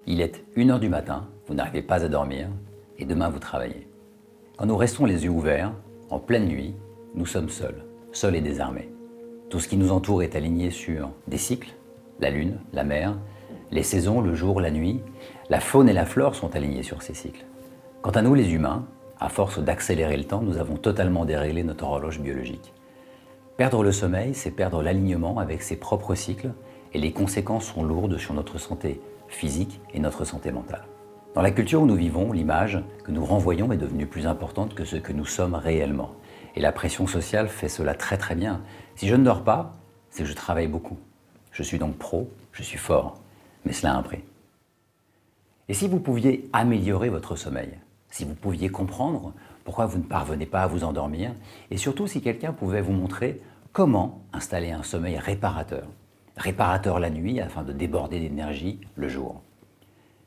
Il est 1h du matin, vous n'arrivez pas à dormir, et demain vous travaillez. Quand nous restons les yeux ouverts, en pleine nuit, nous sommes seuls et désarmés. Tout ce qui nous entoure est aligné sur des cycles, la lune, la mer, les saisons, le jour, la nuit. La faune et la flore sont alignées sur ces cycles. Quant à nous les humains, à force d'accélérer le temps, nous avons totalement déréglé notre horloge biologique. Perdre le sommeil, c'est perdre l'alignement avec ses propres cycles, et les conséquences sont lourdes sur notre santé physique et notre santé mentale. Dans la culture où nous vivons, l'image que nous renvoyons est devenue plus importante que ce que nous sommes réellement. Et la pression sociale fait cela très très bien. Si je ne dors pas, c'est que je travaille beaucoup. Je suis donc pro, je suis fort, mais cela a un prix. Et si vous pouviez améliorer votre sommeil, si vous pouviez comprendre pourquoi vous ne parvenez pas à vous endormir, et surtout si quelqu'un pouvait vous montrer comment installer un sommeil réparateur la nuit afin de déborder d'énergie le jour.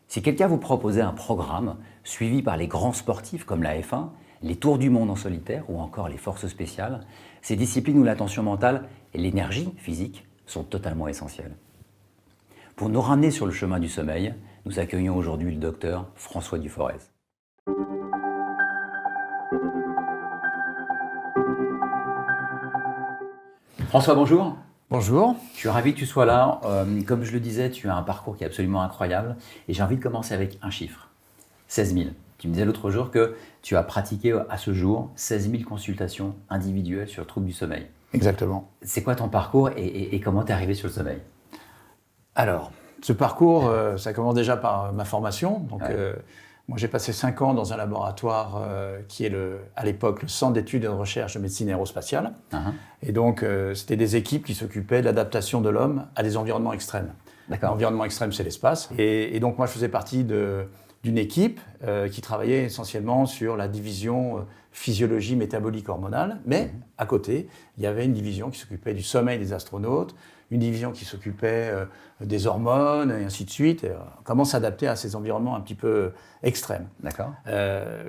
Si quelqu'un vous proposait un programme suivi par les grands sportifs comme la F1, les Tours du Monde en solitaire ou encore les forces spéciales, ces disciplines où l'attention mentale et l'énergie physique sont totalement essentielles. Pour nous ramener sur le chemin du sommeil, nous accueillons aujourd'hui le docteur François Duforez. François, bonjour. Bonjour. Je suis ravi que tu sois là. Comme je le disais, tu as un parcours qui est absolument incroyable et j'ai envie de commencer avec un chiffre. 16 000. Tu me disais l'autre jour que tu as pratiqué à ce jour 16 000 consultations individuelles sur troubles du sommeil. Exactement. C'est quoi ton parcours et comment tu es arrivé sur le sommeil? Alors, ce parcours, ça commence déjà par ma formation. Donc, moi, j'ai passé 5 ans dans un laboratoire qui est à l'époque le Centre d'études et de recherche de médecine aérospatiale. Et donc, c'était des équipes qui s'occupaient de l'adaptation de l'homme à des environnements extrêmes. L'environnement extrême, c'est l'espace. Et donc, moi, je faisais partie d'une équipe qui travaillait essentiellement sur la division physiologie métabolique hormonale. Mais à côté, il y avait une division qui s'occupait du sommeil des astronautes, une division qui s'occupait des hormones, et ainsi de suite. Comment s'adapter à ces environnements un petit peu extrêmes. D'accord.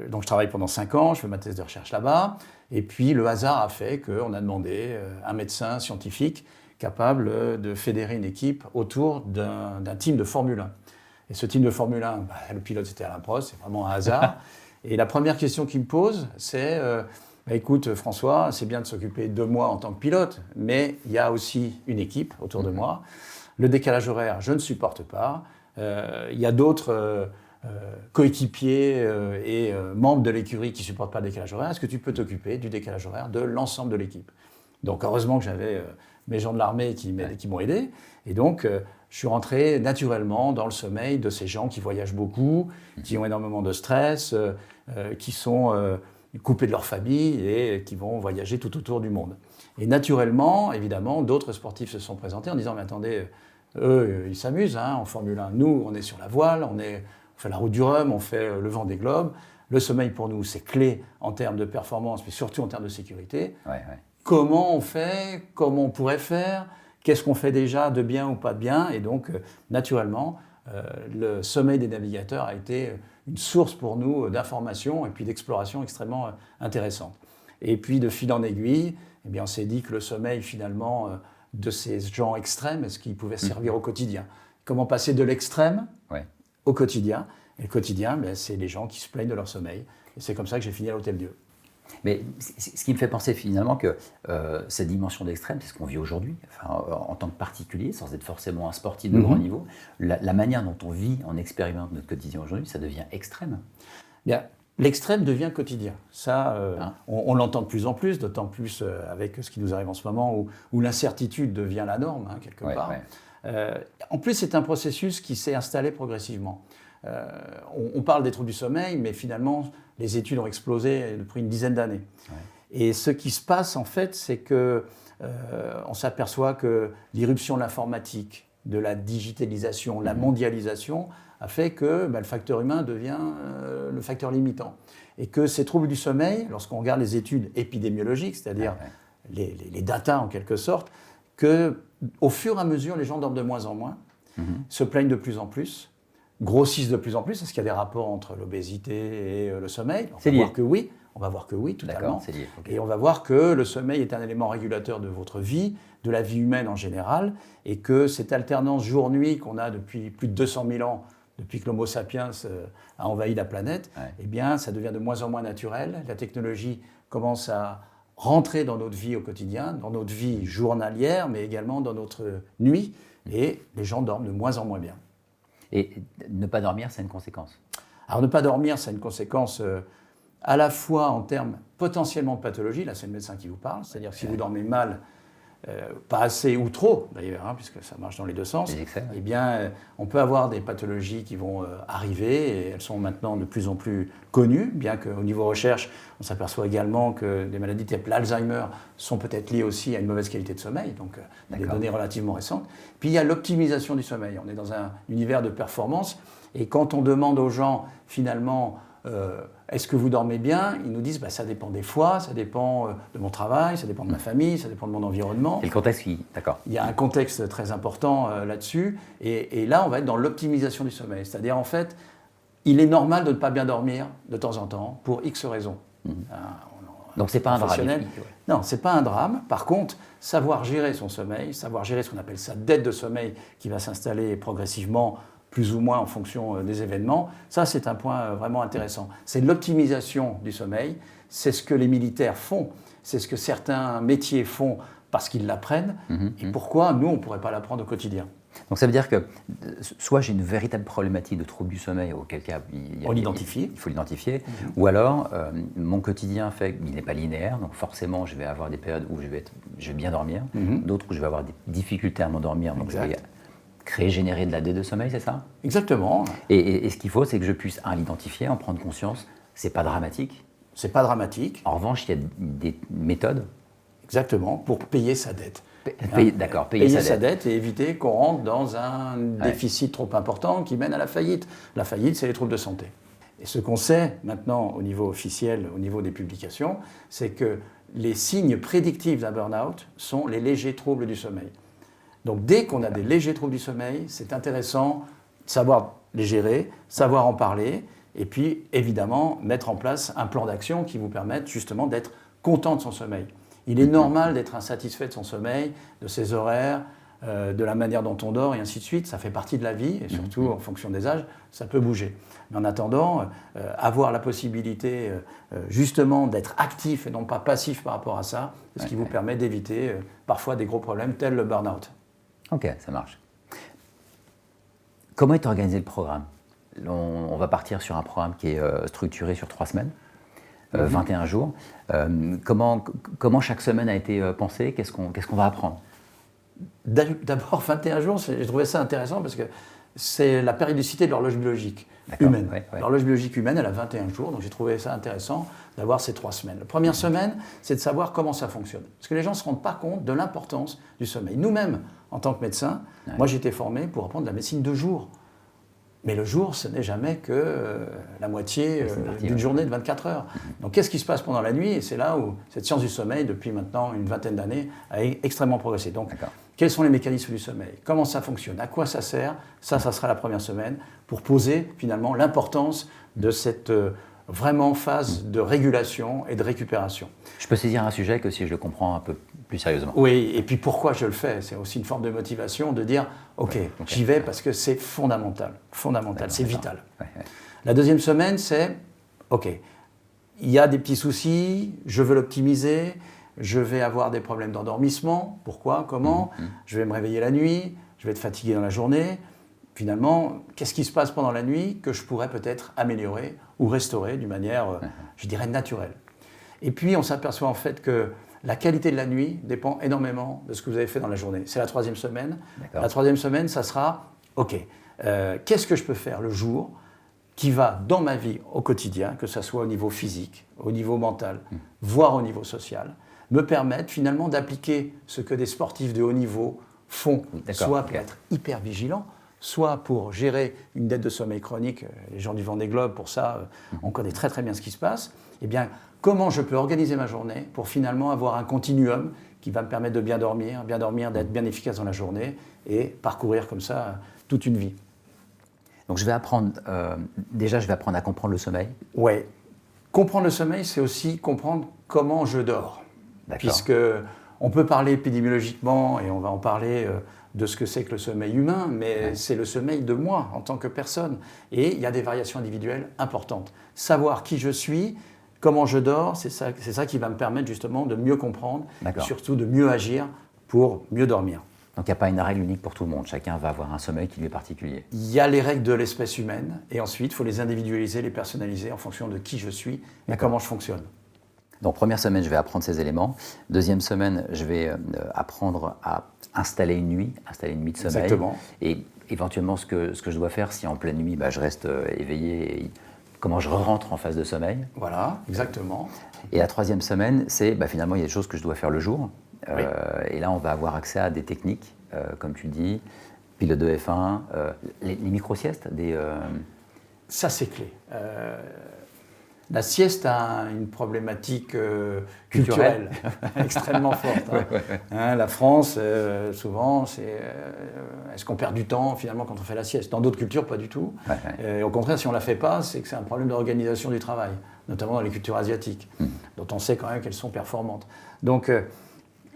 Donc je travaille pendant 5 ans, je fais ma thèse de recherche là-bas. Et puis le hasard a fait qu'on a demandé un médecin scientifique capable de fédérer une équipe autour d'un team de Formule 1. Et ce team de Formule 1, le pilote c'était Alain Prost, c'est vraiment un hasard. Et la première question qu'il me pose, c'est écoute François, c'est bien de s'occuper de moi en tant que pilote, mais il y a aussi une équipe autour de moi. Le décalage horaire, je ne supporte pas. Il y a d'autres coéquipiers et membres de l'écurie qui ne supportent pas le décalage horaire. Est-ce que tu peux t'occuper du décalage horaire de l'ensemble de l'équipe? Donc heureusement que j'avais mes gens de l'armée qui m'ont aidé. Et donc je suis rentré naturellement dans le sommeil de ces gens qui voyagent beaucoup, qui ont énormément de stress, qui sont coupés de leur famille et qui vont voyager tout autour du monde. Et naturellement, évidemment, d'autres sportifs se sont présentés en disant « Mais attendez, eux, ils s'amusent en Formule 1. Nous, on est sur la voile, on fait la route du Rhum, on fait le Vendée Globe. Le sommeil, pour nous, c'est clé en termes de performance, mais surtout en termes de sécurité. Comment on fait? Comment on pourrait faire? Qu'est-ce qu'on fait déjà de bien ou pas de bien ?» Et donc, naturellement, le sommeil des navigateurs a été une source pour nous d'information et puis d'exploration extrêmement intéressante. Et puis, de fil en aiguille, on s'est dit que le sommeil, finalement, de ces gens extrêmes, est-ce qu'il pouvait servir au quotidien? Comment passer de l'extrême au quotidien? Et le quotidien, c'est les gens qui se plaignent de leur sommeil. Et c'est comme ça que j'ai fini à l'Hôtel Dieu. Mais ce qui me fait penser finalement que cette dimension d'extrême, c'est ce qu'on vit aujourd'hui, en tant que particulier, sans être forcément un sportif de grand niveau, la manière dont on vit, on expérimente notre quotidien aujourd'hui, ça devient extrême. Bien, l'extrême devient quotidien. Ça, on l'entend de plus en plus, d'autant plus avec ce qui nous arrive en ce moment, où l'incertitude devient la norme, quelque part. En plus, c'est un processus qui s'est installé progressivement. On parle des troubles du sommeil, mais finalement, les études ont explosé depuis une dizaine d'années. Et ce qui se passe, en fait, c'est que on s'aperçoit que l'irruption de l'informatique, de la digitalisation, la mondialisation, a fait que le facteur humain devient le facteur limitant. Et que ces troubles du sommeil, lorsqu'on regarde les études épidémiologiques, c'est-à-dire les datas en quelque sorte, qu'au fur et à mesure, les gens dorment de moins en moins, se plaignent de plus en plus, grossissent de plus en plus. Est-ce qu'il y a des rapports entre l'obésité et le sommeil? C'est lié. On va voir que oui, totalement. C'est lié. Et on va voir que le sommeil est un élément régulateur de votre vie, de la vie humaine en général, et que cette alternance jour-nuit qu'on a depuis plus de 200 000 ans depuis que l'Homo sapiens a envahi la planète, eh bien, ça devient de moins en moins naturel. La technologie commence à rentrer dans notre vie au quotidien, dans notre vie journalière, mais également dans notre nuit, et les gens dorment de moins en moins bien. Et ne pas dormir, c'est une conséquence. Alors ne pas dormir, c'est une conséquence à la fois en termes potentiellement de pathologie, là c'est le médecin qui vous parle, c'est-à-dire que si vous dormez mal, pas assez ou trop d'ailleurs, puisque ça marche dans les deux sens, eh bien on peut avoir des pathologies qui vont arriver, et elles sont maintenant de plus en plus connues, bien qu'au niveau recherche, on s'aperçoit également que des maladies type l'Alzheimer sont peut-être liées aussi à une mauvaise qualité de sommeil, donc des données relativement récentes. Puis il y a l'optimisation du sommeil, on est dans un univers de performance, et quand on demande aux gens finalement est-ce que vous dormez bien, ils nous disent ça dépend des fois, ça dépend de mon travail, ça dépend de ma famille, ça dépend de mon environnement. Et le contexte, d'accord. Il y a un contexte très important là-dessus, et là on va être dans l'optimisation du sommeil, c'est-à-dire en fait, il est normal de ne pas bien dormir de temps en temps pour X raisons. Donc c'est pas un drame. Non, c'est pas un drame. Par contre, savoir gérer son sommeil, savoir gérer ce qu'on appelle sa dette de sommeil qui va s'installer progressivement, plus ou moins en fonction des événements, ça c'est un point vraiment intéressant. C'est l'optimisation du sommeil, c'est ce que les militaires font, c'est ce que certains métiers font parce qu'ils l'apprennent, et pourquoi nous on ne pourrait pas l'apprendre au quotidien. Donc ça veut dire que soit j'ai une véritable problématique de trouble du sommeil, auquel cas il faut l'identifier, ou alors mon quotidien fait qu'il n'est pas linéaire, donc forcément je vais avoir des périodes où je vais bien dormir, d'autres où je vais avoir des difficultés à m'endormir, donc je vais générer de la dette de sommeil, c'est ça? Exactement. Et ce qu'il faut, c'est que je puisse l'identifier, en prendre conscience. C'est pas dramatique. C'est pas dramatique. En revanche, il y a des méthodes. Exactement, pour payer sa dette. Payer sa dette et éviter qu'on rentre dans un déficit trop important qui mène à la faillite. La faillite, c'est les troubles de santé. Et ce qu'on sait maintenant au niveau officiel, au niveau des publications, c'est que les signes prédictifs d'un burn-out sont les légers troubles du sommeil. Donc dès qu'on a des légers troubles du sommeil, c'est intéressant de savoir les gérer, savoir en parler, et puis évidemment mettre en place un plan d'action qui vous permette justement d'être content de son sommeil. Il est normal d'être insatisfait de son sommeil, de ses horaires, de la manière dont on dort et ainsi de suite. Ça fait partie de la vie, et surtout en fonction des âges, ça peut bouger. Mais en attendant, avoir la possibilité justement d'être actif et non pas passif par rapport à ça, c'est ce qui vous permet d'éviter parfois des gros problèmes tels le burn-out. Ok, ça marche. Comment est organisé le programme? On va partir sur un programme qui est structuré sur 3 semaines, 21 jours. Comment chaque semaine a été pensée? Qu'est-ce qu'on va apprendre? D'abord, 21 jours, j'ai trouvé ça intéressant parce que c'est la périodicité de l'horloge biologique humaine. L'horloge biologique humaine, elle a 21 jours, donc j'ai trouvé ça intéressant d'avoir ces 3 semaines. La première semaine, c'est de savoir comment ça fonctionne. Parce que les gens ne se rendent pas compte de l'importance du sommeil. Nous-mêmes, en tant que médecins, moi j'ai été formé pour apprendre la médecine de jour. Mais le jour, ce n'est jamais que la moitié d'une journée de 24 heures. Donc qu'est-ce qui se passe pendant la nuit? Et c'est là où cette science du sommeil, depuis maintenant une vingtaine d'années, a extrêmement progressé. Donc quels sont les mécanismes du sommeil? Comment ça fonctionne? À quoi ça sert? Ça sera la première semaine pour poser finalement l'importance de cette vraiment phase de régulation et de récupération. Je peux saisir un sujet que si je le comprends un peu plus sérieusement. Oui, et puis pourquoi je le fais? C'est aussi une forme de motivation de dire ok, j'y vais parce que c'est fondamental, c'est vital. La deuxième semaine, c'est ok, il y a des petits soucis, je veux l'optimiser, je vais avoir des problèmes d'endormissement, pourquoi, comment, je vais me réveiller la nuit, je vais être fatigué dans la journée. Finalement, qu'est-ce qui se passe pendant la nuit que je pourrais peut-être améliorer ou restaurer d'une manière, je dirais, naturelle. Et puis, on s'aperçoit en fait que la qualité de la nuit dépend énormément de ce que vous avez fait dans la journée. C'est la 3e semaine. La 3e semaine, ça sera, ok, qu'est-ce que je peux faire le jour qui va, dans ma vie au quotidien, que ce soit au niveau physique, au niveau mental, voire au niveau social, me permettre finalement d'appliquer ce que des sportifs de haut niveau font, soit pour être hyper vigilants, soit pour gérer une dette de sommeil chronique. Les gens du Vendée Globe, pour ça, on connaît très très bien ce qui se passe. Eh bien, comment je peux organiser ma journée pour finalement avoir un continuum qui va me permettre de bien dormir, d'être bien efficace dans la journée et parcourir comme ça toute une vie. Donc je vais apprendre, déjà je vais apprendre à comprendre le sommeil. Oui. Comprendre le sommeil, c'est aussi comprendre comment je dors. Puisque on peut parler épidémiologiquement, et on va en parler de ce que c'est que le sommeil humain, mais Ouais. c'est le sommeil de moi en tant que personne. Et il y a des variations individuelles importantes. Savoir qui je suis, comment je dors, c'est ça qui va me permettre justement de mieux comprendre, et D'accord. surtout de mieux agir pour mieux dormir. Donc il n'y a pas une règle unique pour tout le monde. Chacun va avoir un sommeil qui lui est particulier. Il y a les règles de l'espèce humaine, et ensuite, il faut les individualiser, les personnaliser en fonction de qui je suis et D'accord. comment je fonctionne. Donc première semaine, je vais apprendre ces éléments. Deuxième semaine, je vais apprendre à installer une nuit de sommeil. Exactement. Et éventuellement, ce que je dois faire si en pleine nuit, je reste éveillé, et comment je rentre en phase de sommeil. Voilà, exactement. Et la troisième semaine, c'est finalement, il y a des choses que je dois faire le jour. Oui. Et là, on va avoir accès à des techniques, comme tu le dis, pilote de F1, les micro-siestes, Ça, c'est clé. La sieste a une problématique culturelle extrêmement forte. Hein. Hein, la France, souvent, c'est est-ce qu'on perd du temps finalement quand on fait la sieste? Dans d'autres cultures, pas du tout. Et au contraire, si on ne la fait pas, c'est que c'est un problème d'organisation du travail, notamment dans les cultures asiatiques, dont on sait quand même qu'elles sont performantes. Donc,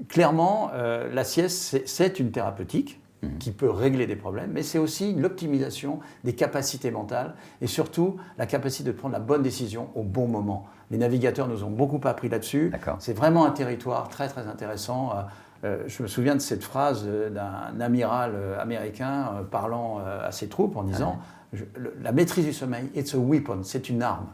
clairement, la sieste, c'est une thérapeutique qui peut régler des problèmes, mais c'est aussi l'optimisation des capacités mentales et surtout la capacité de prendre la bonne décision au bon moment. Les navigateurs nous ont beaucoup appris là-dessus. D'accord. C'est vraiment un territoire très très intéressant. Je me souviens de cette phrase d'un amiral américain parlant à ses troupes en disant la maîtrise du sommeil, it's a weapon, c'est une arme.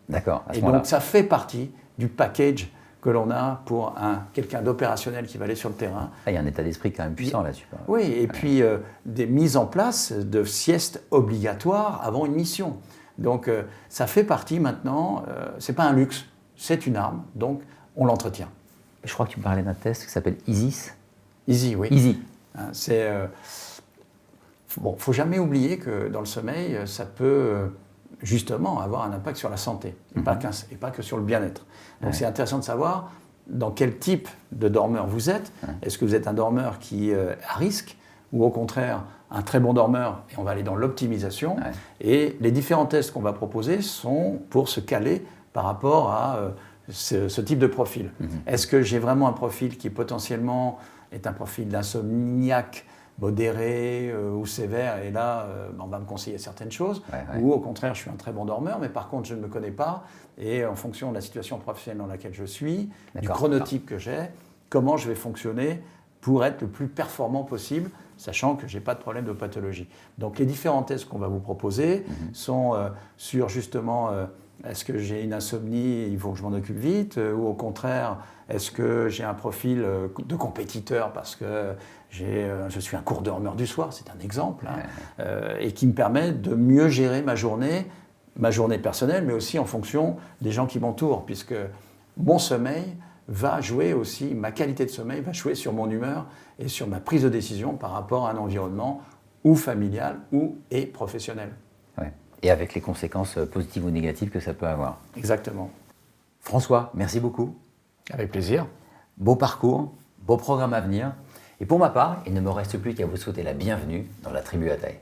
D'accord, à ce Et moment-là. donc ça fait partie du package que l'on a pour quelqu'un d'opérationnel qui va aller sur le terrain. Ah, il y a un état d'esprit quand même puissant là-dessus. Oui, et puis des mises en place de siestes obligatoires avant une mission. Donc ça fait partie maintenant, c'est pas un luxe, c'est une arme, donc on l'entretient. Je crois que tu parlais d'un test qui s'appelle ISIS. Easy, oui. Easy. Hein, c'est bon, faut jamais oublier que dans le sommeil, ça peut justement avoir un impact sur la santé, et pas que sur le bien-être. Donc c'est intéressant de savoir dans quel type de dormeur vous êtes. Est-ce que vous êtes un dormeur qui est à risque ou au contraire un très bon dormeur, et on va aller dans l'optimisation. Et les différents tests qu'on va proposer sont pour se caler par rapport à ce type de profil. Est-ce que j'ai vraiment un profil qui potentiellement est un profil d'insomniaque modéré ou sévère, et là, on va me conseiller certaines choses, ou au contraire, je suis un très bon dormeur, mais par contre, je ne me connais pas, et en fonction de la situation professionnelle dans laquelle je suis, du chronotype que j'ai, comment je vais fonctionner pour être le plus performant possible, sachant que je n'ai pas de problème de pathologie. Donc les différents tests qu'on va vous proposer sont sur justement, est-ce que j'ai une insomnie, il faut que je m'en occupe vite, ou au contraire, est-ce que j'ai un profil de compétiteur parce que je suis un court dormeur du soir, c'est un exemple, et qui me permet de mieux gérer ma journée personnelle, mais aussi en fonction des gens qui m'entourent, puisque mon sommeil va jouer aussi, ma qualité de sommeil va jouer sur mon humeur et sur ma prise de décision par rapport à un environnement ou familial ou professionnel. Ouais. Et avec les conséquences positives ou négatives que ça peut avoir. Exactement. François, merci beaucoup. Avec plaisir. Beau parcours, beau programme à venir. Et pour ma part, il ne me reste plus qu'à vous souhaiter la bienvenue dans la tribu Ataï.